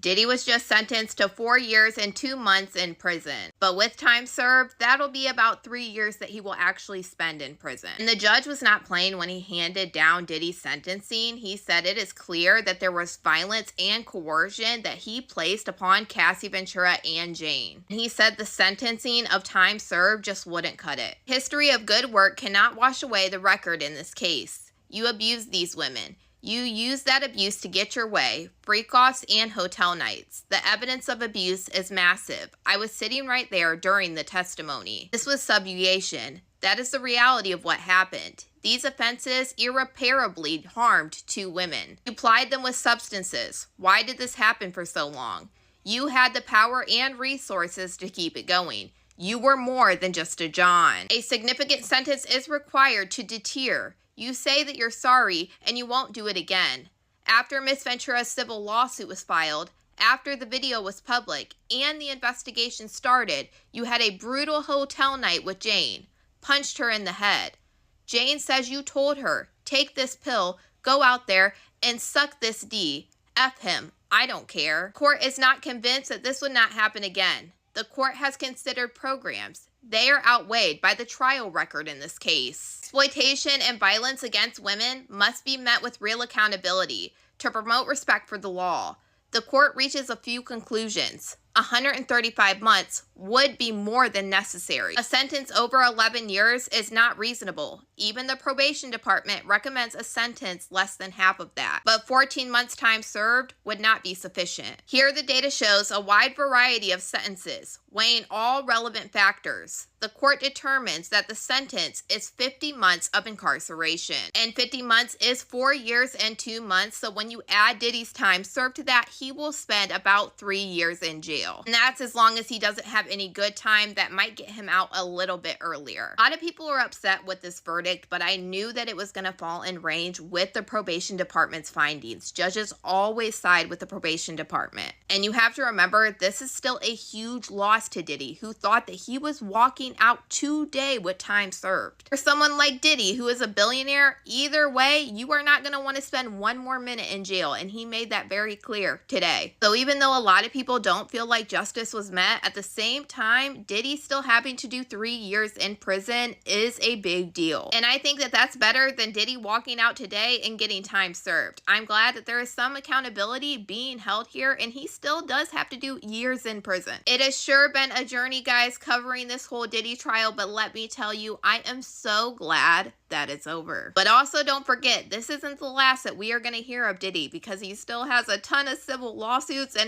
Diddy was just sentenced to 4 years and 2 months in prison. But with time served, that'll be about 3 years that he will actually spend in prison. And the judge was not playing when he handed down Diddy's sentencing. He said it is clear that there was violence and coercion that he placed upon Cassie Ventura and Jane. He said the sentencing of time served just wouldn't cut it. History of good work cannot wash away the record in this case. You abused these women. You used that abuse to get your way, freak-offs and hotel nights. The evidence of abuse is massive. I was sitting right there during the testimony. This was subjugation. That is the reality of what happened. These offenses irreparably harmed 2 women. You plied them with substances. Why did this happen for so long? You had the power and resources to keep it going. You were more than just a John. A significant sentence is required to deter. You say that you're sorry and you won't do it again. After Miss Ventura's civil lawsuit was filed, after the video was public, and the investigation started, you had a brutal hotel night with Jane. Punched her in the head. Jane says you told her, take this pill, go out there, and suck this D. F him. I don't care. Court is not convinced that this would not happen again. The court has considered programs. They are outweighed by the trial record in this case. Exploitation and violence against women must be met with real accountability to promote respect for the law. The court reaches a few conclusions. 135 months would be more than necessary. A sentence over 11 years is not reasonable. Even the probation department recommends a sentence less than half of that. But 14 months time served would not be sufficient. Here the data shows a wide variety of sentences, weighing all relevant factors. The court determines that the sentence is 50 months of incarceration. And 50 months is 4 years and 2 months, so when you add Diddy's time served to that, he will spend about 3 years in jail. And that's as long as he doesn't have any good time that might get him out a little bit earlier. A lot of people are upset with this verdict, but I knew that it was going to fall in range with the probation department's findings. Judges always side with the probation department. And you have to remember, this is still a huge loss to Diddy, who thought that he was walking out today with time served. For someone like Diddy, who is a billionaire, either way, you are not going to want to spend 1 more minute in jail, and he made that very clear today. So even though a lot of people don't feel like justice was met, at the same time, Diddy still having to do 3 years in prison is a big deal. And I think that that's better than Diddy walking out today and getting time served. I'm glad that there is some accountability being held here, and he still does have to do years in prison. It has sure been a journey, guys, covering this whole Diddy trial, but let me tell you, I am so glad that it's over. But also don't forget, this isn't the last that we are going to hear of Diddy, because he still has a ton of civil lawsuits and